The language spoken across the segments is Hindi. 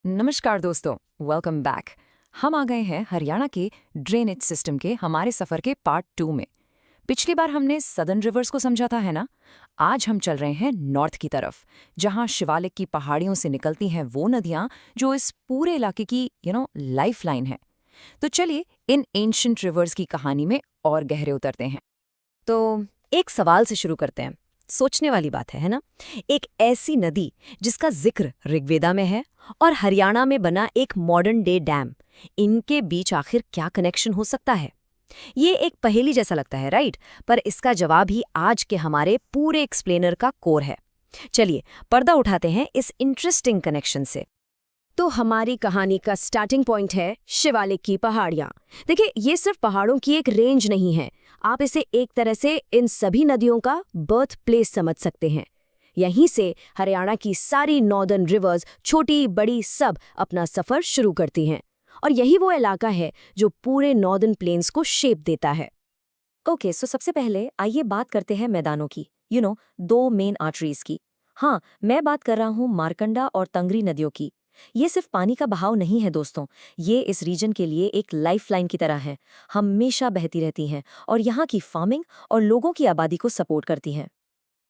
नमस्कार दोस्तों, वेलकम बैक। हम आ गए हैं हरियाणा के ड्रेनेज सिस्टम के हमारे सफ़र के पार्ट 2 में। पिछली बार हमने सदर्न रिवर्स को समझा था, है ना। आज हम चल रहे हैं नॉर्थ की तरफ, जहां शिवालिक की पहाड़ियों से निकलती हैं वो नदियां जो इस पूरे इलाके की लाइफ लाइन है। तो चलिए इन एंशंट रिवर्स की कहानी में और गहरे उतरते हैं। तो एक सवाल से शुरू करते हैं। सोचने वाली बात है ना। एक ऐसी नदी जिसका जिक्र ऋग्वेदा में है और हरियाणा में बना एक मॉडर्न डे डैम, इनके बीच आखिर क्या कनेक्शन हो सकता है? ये एक पहेली जैसा लगता है, राइट? पर इसका जवाब ही आज के हमारे पूरे एक्सप्लेनर का कोर है। चलिए पर्दा उठाते हैं इस इंटरेस्टिंग कनेक्शन से। तो हमारी कहानी का स्टार्टिंग पॉइंट है शिवालिक की पहाड़ियां। देखिए, ये सिर्फ पहाड़ों की एक रेंज नहीं है, आप इसे एक तरह से इन सभी नदियों का बर्थ प्लेस समझ सकते हैं। यहीं से हरियाणा की सारी नॉर्दर्न रिवर्स, छोटी बड़ी सब, अपना सफर शुरू करती हैं। और यही वो इलाका है जो पूरे नॉर्दर्न प्लेन्स को शेप देता है। ओके, सो सबसे पहले आइए बात करते हैं मैदानों की, दो मेन आर्टरीज की। हाँ, मैं बात कर रहा हूँ मारकंडा और तंगरी नदियों की। ये सिर्फ पानी का बहाव नहीं है दोस्तों, ये इस रीजन के लिए एक लाइफलाइन की तरह है। हमेशा बहती रहती हैं और यहाँ की फार्मिंग और लोगों की आबादी को सपोर्ट करती हैं।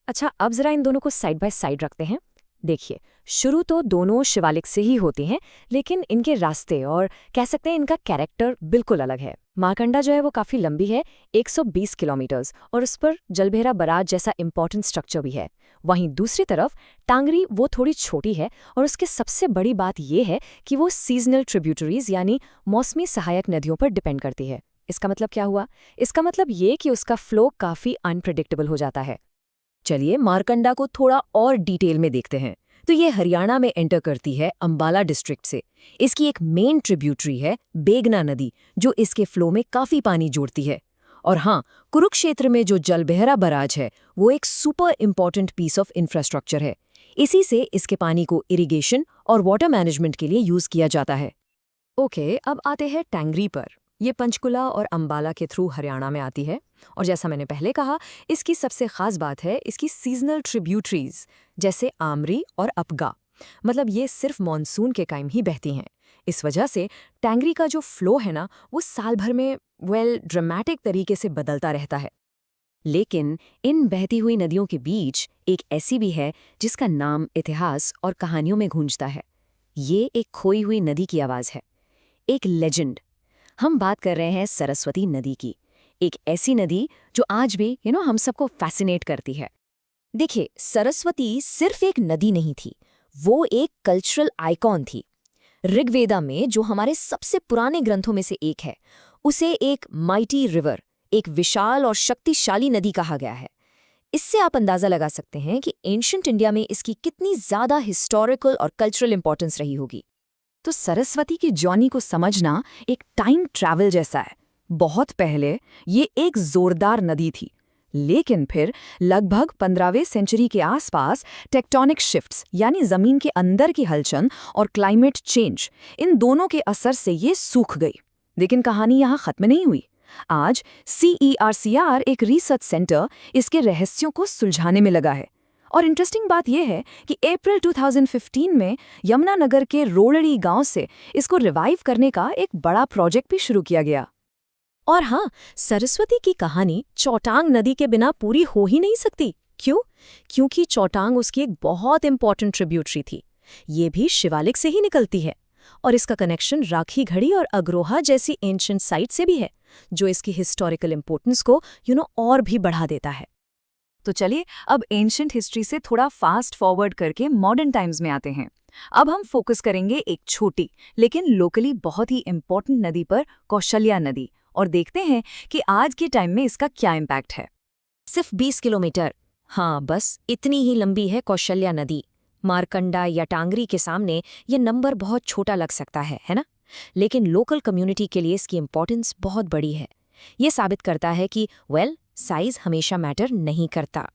अच्छा, अब जरा इन दोनों को साइड बाय साइड रखते हैं। देखिए, शुरू तो दोनों शिवालिक से ही होते हैं, लेकिन इनके रास्ते और कह सकते हैं इनका कैरेक्टर बिल्कुल अलग है। मारकंडा जो है वो काफी लंबी है, 120 किलोमीटर्स, और उस पर जलभेरा बराज जैसा इंपॉर्टेंट स्ट्रक्चर भी है। वहीं दूसरी तरफ टांगरी वो थोड़ी छोटी है, और उसके सबसे बड़ी बात ये है कि वो सीजनल ट्रिब्यूटरीज यानी मौसमी सहायक नदियों पर डिपेंड करती है। इसका मतलब क्या हुआ? इसका मतलब ये कि उसका फ्लो काफी अनप्रिडिक्टेबल हो जाता है। चलिए मारकंडा को थोड़ा और डिटेल में देखते हैं। तो ये हरियाणा में एंटर करती है अंबाला डिस्ट्रिक्ट से। इसकी एक मेन ट्रिब्यूटरी है बेगना नदी, जो इसके फ्लो में काफी पानी जोड़ती है। और हाँ, कुरुक्षेत्र में जो जलबेहरा बराज है वो एक super important piece of infrastructure है। इसी से इसके पानी को इरिगेशन और वाटर मैनेजमेंट के लिए यूज किया जाता है। ओके, अब आते हैं टैंगरी पर। ये पंचकुला और अंबाला के थ्रू हरियाणा में आती है, और जैसा मैंने पहले कहा, इसकी सबसे खास बात है इसकी सीजनल ट्रिब्यूटरीज, जैसे आमरी और अपगा। मतलब ये सिर्फ मॉनसून के टाइम ही बहती हैं। इस वजह से टैंगरी का जो फ्लो है ना, वो साल भर में ड्रामेटिक तरीके से बदलता रहता है। लेकिन इन बहती हुई नदियों के बीच एक ऐसी भी है जिसका नाम इतिहास और कहानियों में गूंजता है। ये एक खोई हुई नदी की आवाज़ है, एक लेजेंड। हम बात कर रहे हैं सरस्वती नदी की, एक ऐसी नदी जो आज भी हम सबको फैसिनेट करती है। देखिए, सरस्वती सिर्फ एक नदी नहीं थी, वो एक कल्चरल आइकॉन थी। ऋग्वेदा में, जो हमारे सबसे पुराने ग्रंथों में से एक है, उसे एक माइटी रिवर, एक विशाल और शक्तिशाली नदी कहा गया है। इससे आप अंदाजा लगा सकते हैं कि एंशिएंट इंडिया में इसकी कितनी ज्यादा हिस्टोरिकल और कल्चरल इंपॉर्टेंस रही होगी। तो सरस्वती की जर्नी को समझना एक टाइम ट्रैवल जैसा है। बहुत पहले ये एक जोरदार नदी थी, लेकिन फिर लगभग 15वीं सेंचुरी के आसपास टेक्टोनिक शिफ्ट्स यानी जमीन के अंदर की हलचल और क्लाइमेट चेंज, इन दोनों के असर से ये सूख गई। लेकिन कहानी यहाँ खत्म नहीं हुई। आज CERCR, एक रिसर्च सेंटर, इसके रहस्यों को सुलझाने में लगा है। और इंटरेस्टिंग बात यह है कि अप्रैल 2015 में यमुनानगर के रोड़ड़ी गांव से इसको रिवाइव करने का एक बड़ा प्रोजेक्ट भी शुरू किया गया। और हाँ, सरस्वती की कहानी चौटांग नदी के बिना पूरी हो ही नहीं सकती। क्यों? क्योंकि चौटांग उसकी एक बहुत इंपॉर्टेंट ट्रिब्यूटरी थी। ये भी शिवालिक से ही निकलती है, और इसका कनेक्शन राखी घड़ी और अग्रोहा जैसी एंशिएंट साइट से भी है, जो इसकी हिस्टोरिकल इंपॉर्टेंस को और भी बढ़ा देता है। तो चलिए अब एंशिएंट हिस्ट्री से थोड़ा फास्ट फॉरवर्ड करके मॉडर्न टाइम्स में आते हैं। अब हम फोकस करेंगे एक छोटी लेकिन लोकली बहुत ही इंपॉर्टेंट नदी पर, कौशल्या नदी, और देखते हैं कि आज के टाइम में इसका क्या इम्पैक्ट है। सिर्फ 20 किलोमीटर, हाँ बस इतनी ही लंबी है कौशल्या नदी। मारकंडा या टांगरी के सामने ये नंबर बहुत छोटा लग सकता है ना? लेकिन लोकल कम्युनिटी के लिए इसकी इंपॉर्टेंस बहुत बड़ी है। ये साबित करता है कि साइज हमेशा मैटर नहीं करता।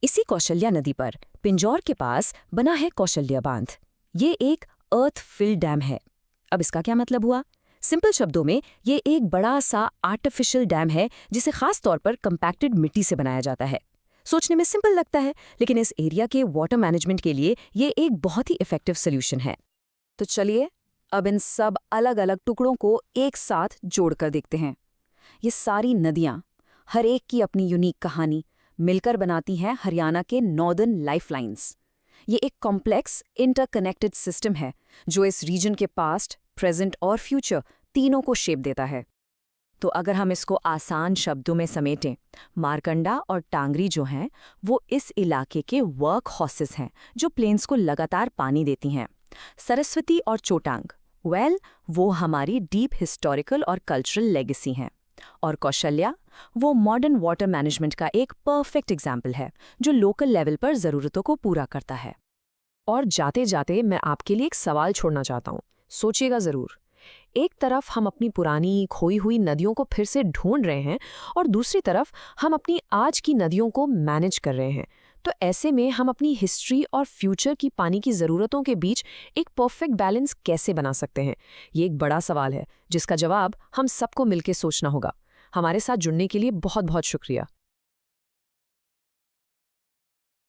इसी कौशल्या नदी पर पिंजौर के पास बना है कौशल्या बांध। ये एक अर्थ फिल डैम है। अब इसका क्या मतलब हुआ? सिंपल शब्दों में, ये एक बड़ा सा आर्टिफिशियल डैम है जिसे खास तौर पर कंपैक्टेड मिट्टी से बनाया जाता है। सोचने में सिंपल लगता है, लेकिन इस एरिया के वाटर मैनेजमेंट के लिए ये एक बहुत ही इफेक्टिव सोल्यूशन है। तो चलिए अब इन सब अलग अलग टुकड़ों को एक साथ जोड़कर देखते हैं। ये सारी नदियाँ, हर एक की अपनी यूनिक कहानी, मिलकर बनाती हैं हरियाणा के नॉर्दर्न लाइफलाइंस। ये एक कॉम्प्लेक्स इंटरकनेक्टेड सिस्टम है जो इस रीजन के पास्ट, प्रेजेंट और फ्यूचर तीनों को शेप देता है। तो अगर हम इसको आसान शब्दों में समेटें, मारकंडा और टांगरी जो हैं वो इस इलाके के वर्क हॉर्सेस हैं जो प्लेन्स को लगातार पानी देती हैं। सरस्वती और चोटांग, वो हमारी डीप हिस्टोरिकल और कल्चरल लेगेसी हैं। और कौशल्या, वो मॉडर्न वाटर मैनेजमेंट का एक परफेक्ट एग्जाम्पल है जो लोकल लेवल पर ज़रूरतों को पूरा करता है। और जाते जाते मैं आपके लिए एक सवाल छोड़ना चाहता हूँ, सोचिएगा ज़रूर। एक तरफ हम अपनी पुरानी खोई हुई नदियों को फिर से ढूंढ रहे हैं और दूसरी तरफ हम अपनी आज की नदियों को मैनेज कर रहे हैं। तो ऐसे में हम अपनी हिस्ट्री और फ्यूचर की पानी की ज़रूरतों के बीच एक परफेक्ट बैलेंस कैसे बना सकते हैं? ये एक बड़ा सवाल है जिसका जवाब हम सबको मिलकर सोचना होगा। हमारे साथ जुड़ने के लिए बहुत बहुत शुक्रिया।